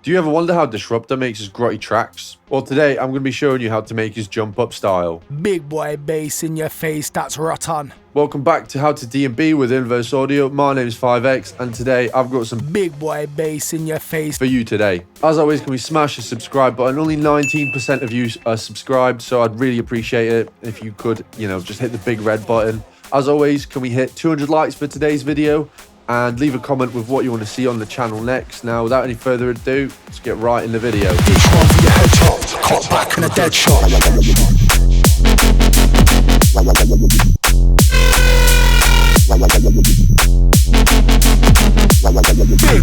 Do you ever wonder how DISRUPTA makes his grotty tracks? Well, today I'm going to be showing you how to make his jump up style. Big boy bass in your face, that's rotten. Welcome back to How to DNB with Inverse Audio. My name is 5X and today I've got some big boy bass in your face for you today. As always, can we smash the subscribe button? Only 19% of you are subscribed, so I'd really appreciate it if you could, just hit the big red button. As always, can we hit 200 likes for today's video? And leave a comment with what you want to see on the channel next. Now, without any further ado, let's get right in the video. Each one for your head chopped, cut back and a dead shot. Big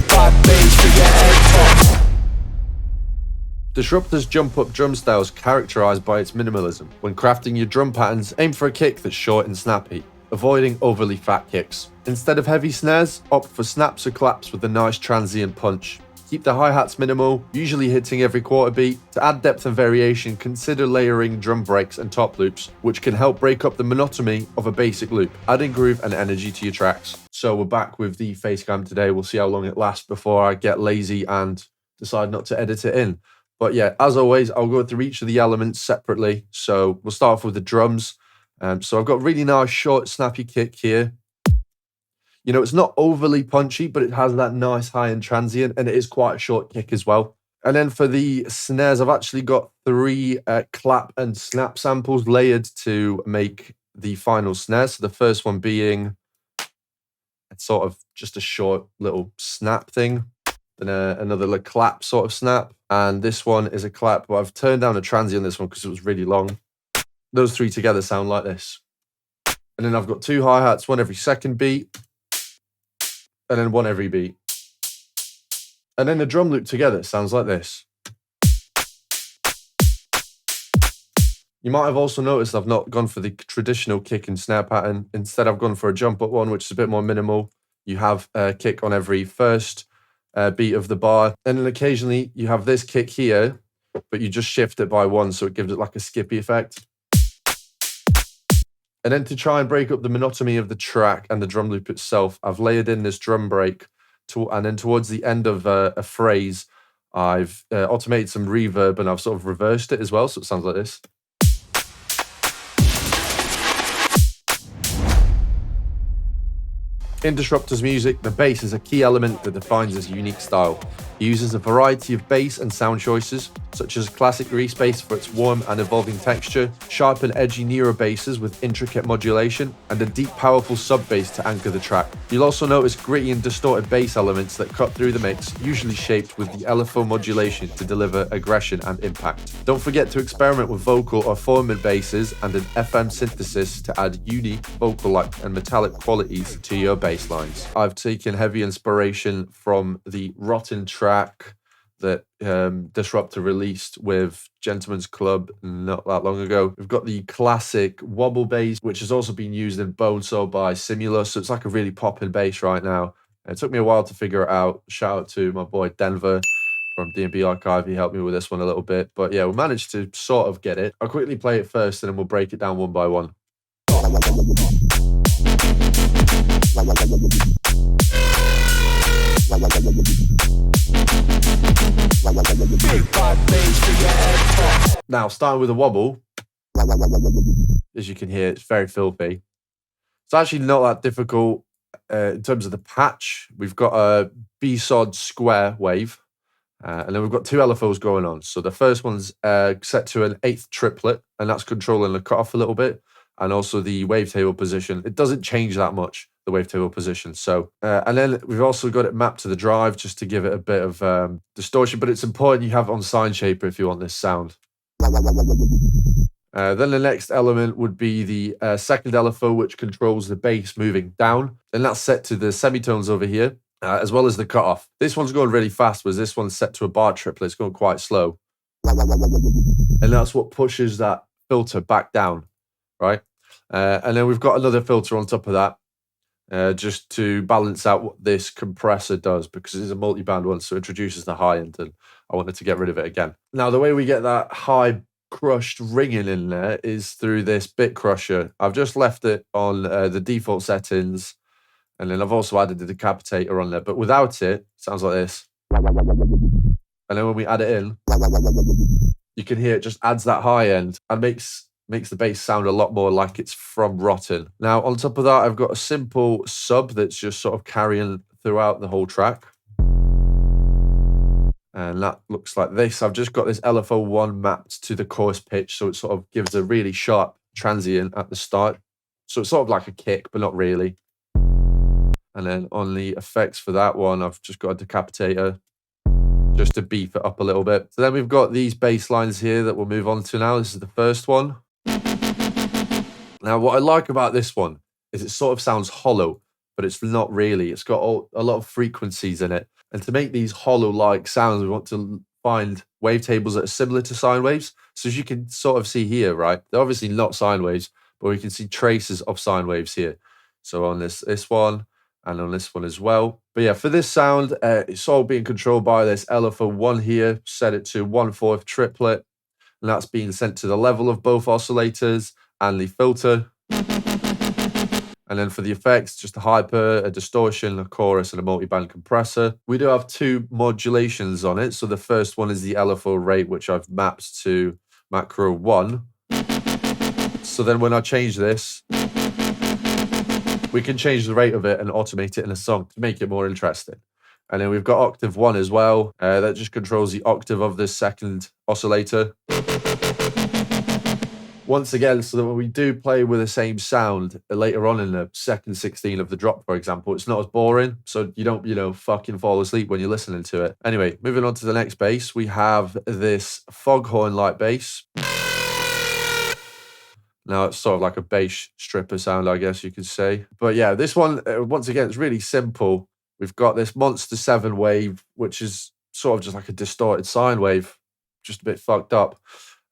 bad bass for your head chopped. DISRUPTA's jump up drum style is characterized by its minimalism. When crafting your drum patterns, aim for a kick that's short and snappy, avoiding overly fat kicks. Instead of heavy snares, opt for snaps or claps with a nice transient punch. Keep the hi-hats minimal, usually hitting every quarter beat. To add depth and variation, consider layering drum breaks and top loops, which can help break up the monotony of a basic loop, adding groove and energy to your tracks. So we're back with the face cam today. We'll see how long it lasts before I get lazy and decide not to edit it in. But yeah, as always, I'll go through each of the elements separately. So we'll start off with the drums. So I've got a really nice short snappy kick here. It's not overly punchy, but it has that nice high and transient, and it is quite a short kick as well. And then for the snares, I've actually got 3 clap and snap samples layered to make the final snare. So the first one being sort of just a short little snap thing, then another clap sort of snap, and this one is a clap, but I've turned down a transient on this one because it was really long. Those 3 together sound like this. And then I've got 2 hi-hats, one every second beat, and then one every beat. And then the drum loop together sounds like this. You might have also noticed I've not gone for the traditional kick and snare pattern. Instead, I've gone for a jump up one, which is a bit more minimal. You have a kick on every first beat of the bar. And then occasionally you have this kick here, but you just shift it by 1, so it gives it like a skippy effect. And then to try and break up the monotony of the track and the drum loop itself, I've layered in this drum break, and then towards the end of a phrase, I've automated some reverb and I've sort of reversed it as well, so it sounds like this. In DISRUPTA's music, the bass is a key element that defines his unique style. He uses a variety of bass and sound choices, such as classic grease bass for its warm and evolving texture, sharp and edgy Nero basses with intricate modulation, and a deep, powerful sub-bass to anchor the track. You'll also notice gritty and distorted bass elements that cut through the mix, usually shaped with the LFO modulation to deliver aggression and impact. Don't forget to experiment with vocal or Foreman basses and an FM synthesis to add unique vocal-like and metallic qualities to your bass lines. I've taken heavy inspiration from the Rotten track that DISRUPTA released with Gentleman's Club not that long ago. We've got the classic wobble bass, which has also been used in Bonesaw by Simulus, so it's like a really popping bass right now. It took me a while to figure it out. Shout out to my boy Denver from DNB Archive. He helped me with this one a little bit, but yeah, we managed to sort of get it. I'll quickly play it first and then we'll break it down one by one. Now, starting with a wobble, as you can hear, it's very filthy. It's actually not that difficult in terms of the patch. We've got a B-sod square wave, and then we've got 2 LFOs going on. So the first one's set to an 8th triplet, and that's controlling the cutoff a little bit, and also the wavetable position. It doesn't change that much, the wavetable position. So, and then we've also got it mapped to the drive just to give it a bit of distortion, but it's important you have it on Signshaper if you want this sound. Then the next element would be the second LFO, which controls the bass moving down. Then that's set to the semitones over here, as well as the cutoff. This one's going really fast, whereas this one's set to a bar triplet. It's going quite slow. And that's what pushes that filter back down, right? And then we've got another filter on top of that, just to balance out what this compressor does, because it's a multi-band one, so it introduces the high end, and I wanted to get rid of it again. Now, the way we get that high crushed ringing in there is through this bit crusher. I've just left it on the default settings, and then I've also added the decapitator on there, but without it, it sounds like this. And then when we add it in, you can hear it just adds that high end and makes the bass sound a lot more like it's from Rotten. Now, on top of that, I've got a simple sub that's just sort of carrying throughout the whole track. And that looks like this. I've just got this LFO1 mapped to the chorus pitch, so it sort of gives a really sharp transient at the start. So it's sort of like a kick, but not really. And then on the effects for that one, I've just got a decapitator just to beef it up a little bit. So then we've got these bass lines here that we'll move on to now. This is the first one. Now, what I like about this one is it sort of sounds hollow, but it's not really. It's got a lot of frequencies in it. And to make these hollow-like sounds, we want to find wavetables that are similar to sine waves. So as you can sort of see here, right? They're obviously not sine waves, but we can see traces of sine waves here. So on this one, and on this one as well. But yeah, for this sound, it's all being controlled by this LFO1 here. Set it to 1/4 triplet, and that's being sent to the level of both oscillators and the filter. And then for the effects, just a hyper, a distortion, a chorus, and a multi-band compressor. We do have two modulations on it. So the first one is the LFO rate, which I've mapped to macro 1. So then when I change this, we can change the rate of it and automate it in a song to make it more interesting. And then we've got octave 1 as well. That just controls the octave of this second oscillator. Once again, so that when we do play with the same sound later on in the second 16 of the drop, for example, it's not as boring. So you don't, fucking fall asleep when you're listening to it. Anyway, moving on to the next bass, we have this foghorn-like bass. Now, it's sort of like a bass stripper sound, I guess you could say. But yeah, this one, once again, it's really simple. We've got this Monster 7 wave, which is sort of just like a distorted sine wave, just a bit fucked up.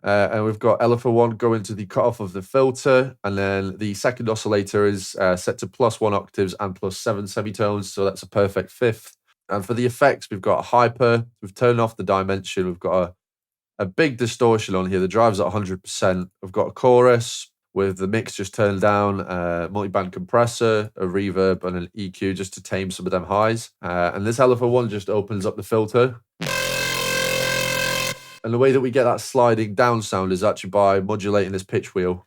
And we've got LFO1 going to the cutoff of the filter, and then the second oscillator is set to +1 octaves and +7 semitones, so that's a perfect fifth. And for the effects, we've got a hyper, we've turned off the dimension, we've got a big distortion on here, the drive's at 100%, we've got a chorus with the mix just turned down, multi-band compressor, a reverb, and an EQ just to tame some of them highs. And this LFO1 just opens up the filter. And the way that we get that sliding down sound is actually by modulating this pitch wheel.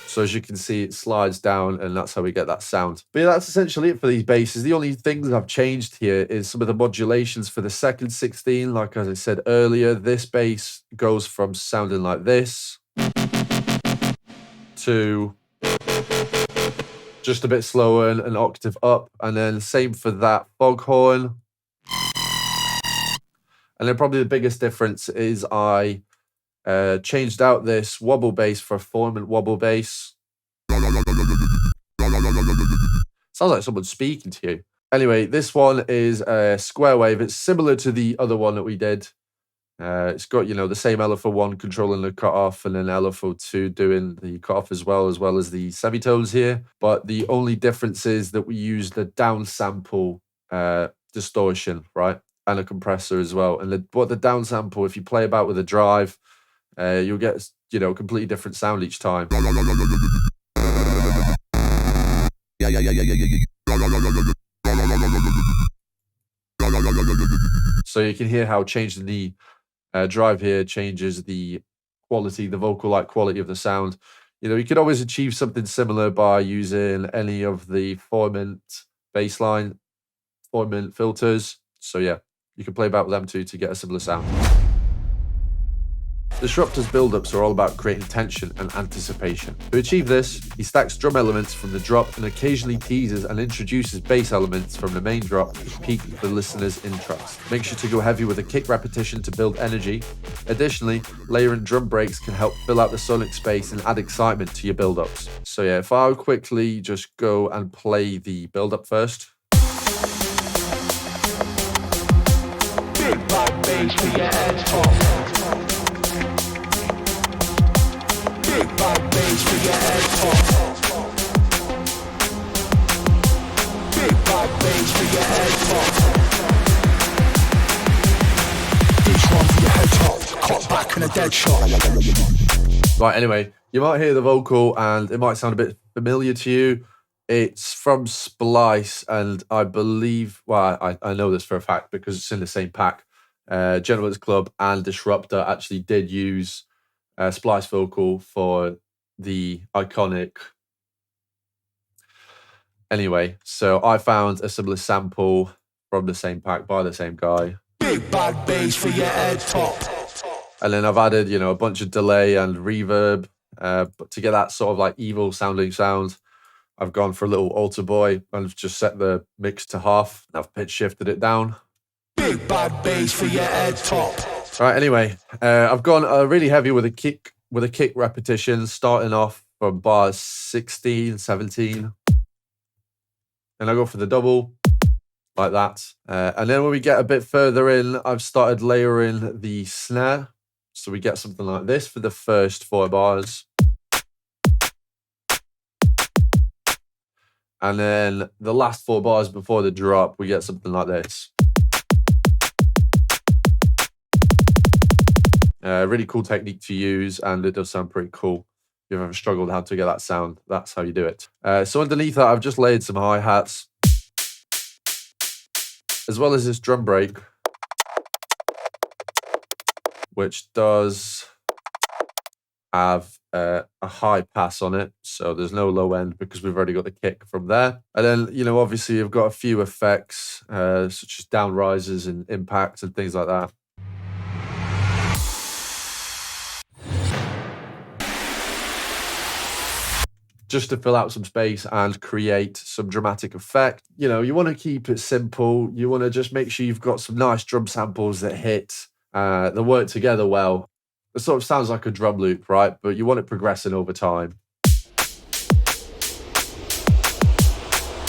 So as you can see, it slides down, and that's how we get that sound. But yeah, that's essentially it for these basses. The only things I've changed here is some of the modulations for the second 16. Like as I said earlier, this bass goes from sounding like this to just a bit slower and an octave up. And then same for that foghorn. And then probably the biggest difference is I changed out this wobble bass for a formant wobble bass. Sounds like someone's speaking to you. Anyway, this one is a square wave. It's similar to the other one that we did. It's got, the same LFO1 controlling the cutoff, and then LFO2 doing the cutoff as well as the semitones here. But the only difference is that we use the downsample distortion, right? And a compressor as well. And the downsample, if you play about with a drive, you'll get, a completely different sound each time. So you can hear how changing the drive here changes the quality, the vocal-like quality of the sound. You could always achieve something similar by using any of the formant bassline, formant filters. So yeah, you can play about with them too to get a similar sound. DISRUPTA's build-ups are all about creating tension and anticipation. To achieve this, he stacks drum elements from the drop and occasionally teases and introduces bass elements from the main drop to pique the listener's interest. Make sure to go heavy with a kick repetition to build energy. Additionally, layering drum breaks can help fill out the sonic space and add excitement to your build-ups. So yeah, if I'll quickly just go and play the build-up first. Big bad bass for your head off. Big bad bass for your head off. Big bad bass for your head off. This one for your head off. Caught back in a dead shot. Right, anyway, you might hear the vocal and it might sound a bit familiar to you. It's from Splice, and I believe, well, I know this for a fact because it's in the same pack. Gentleman's Club and Disrupta actually did use splice vocal for the iconic. Anyway, so I found a similar sample from the same pack by the same guy. Big bad bass for your head top. And then I've added, you know, a bunch of delay and reverb, but to get that sort of like evil sounding sound, I've gone for a little altar boy and I've just set the mix to half. I've pitch shifted it down. Big bad bass for your head top. Right, anyway, I've gone really heavy with a kick repetition, starting off from bars 16, 17. And I go for the double, like that. And then when we get a bit further in, I've started layering the snare. So we get something like this for the first 4 bars. And then the last 4 bars before the drop, we get something like this. Really cool technique to use, and it does sound pretty cool. If you've ever struggled how to get that sound, that's how you do it. So underneath that, I've just laid some hi-hats, as well as this drum break, which does have a high pass on it, so there's no low end because we've already got the kick from there. And then, you know, obviously you've got a few effects, such as down rises and impacts and things like that. Just to fill out some space and create some dramatic effect. You know, you want to keep it simple. You want to just make sure you've got some nice drum samples that hit, that work together well. It sort of sounds like a drum loop, right? But you want it progressing over time.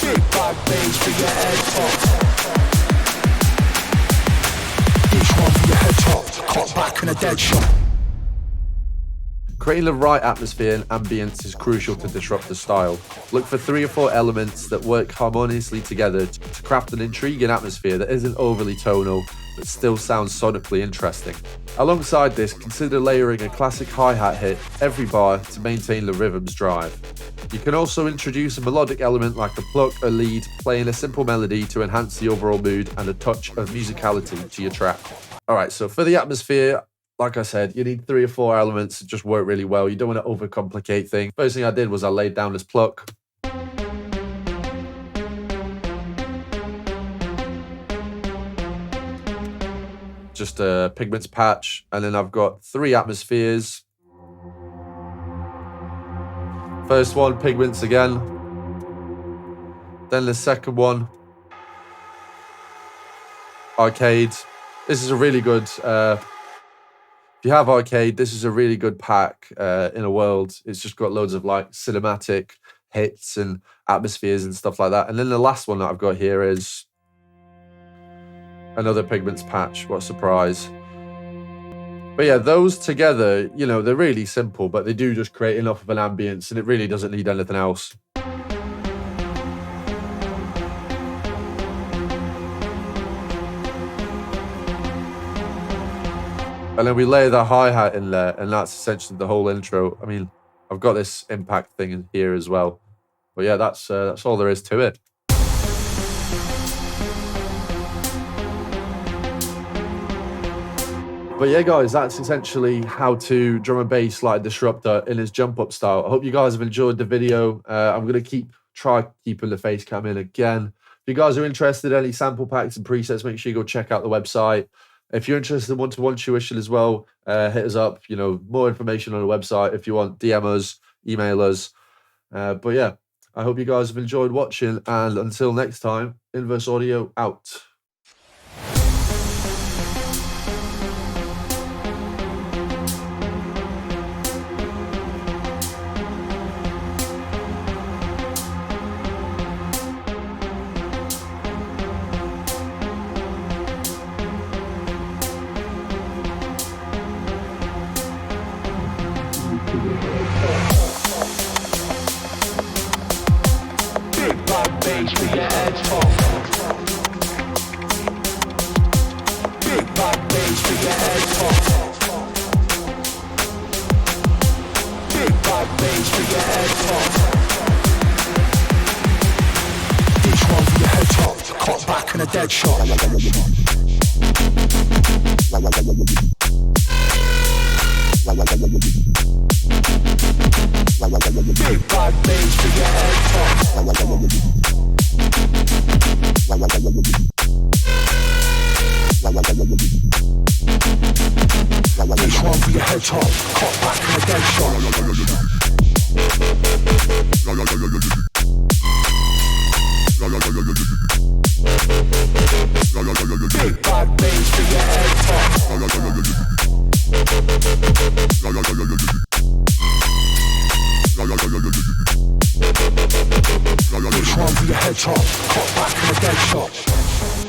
Big bad bass for your head top. Each one for your head top. Caught back in a dead shot. Creating the right atmosphere and ambience is crucial to disrupt the style. Look for 3 or 4 elements that work harmoniously together to craft an intriguing atmosphere that isn't overly tonal, but still sounds sonically interesting. Alongside this, consider layering a classic hi-hat hit every bar to maintain the rhythm's drive. You can also introduce a melodic element like a pluck or lead, playing a simple melody to enhance the overall mood and a touch of musicality to your track. Alright, so for the atmosphere, like I said, you need 3 or 4 elements to just work really well. You don't want to overcomplicate things. First thing I did was I laid down this pluck. Just a pigments patch. And then I've got 3 atmospheres. First one, pigments again. Then the second one, arcade. This is a really good... if you have arcade, this is a really good pack in a world. It's just got loads of like cinematic hits and atmospheres and stuff like that. And then the last one that I've got here is another pigments patch. What a surprise. But yeah, those together, you know, they're really simple, but they do just create enough of an ambience and it really doesn't need anything else. And then we lay the hi-hat in there, and that's essentially the whole intro. I mean, I've got this impact thing in here as well. But yeah, that's all there is to it. But yeah, guys, that's essentially how to drum and bass like Disrupta in his jump up style. I hope you guys have enjoyed the video. I'm going to try keeping the face cam in again. If you guys are interested in any sample packs and presets, make sure you go check out the website. If you're interested in one-to-one tuition as well, hit us up. You know, more information on the website. If you want, DM us, email us. But yeah, I hope you guys have enjoyed watching. And until next time, Inverse Audio out. Big bad bass for your head top. Big bad bass for your head top. Big bad bass for your head top. Each one for your head top. Caught back in a dead shot. This one for your head top, cut back in a dead shot.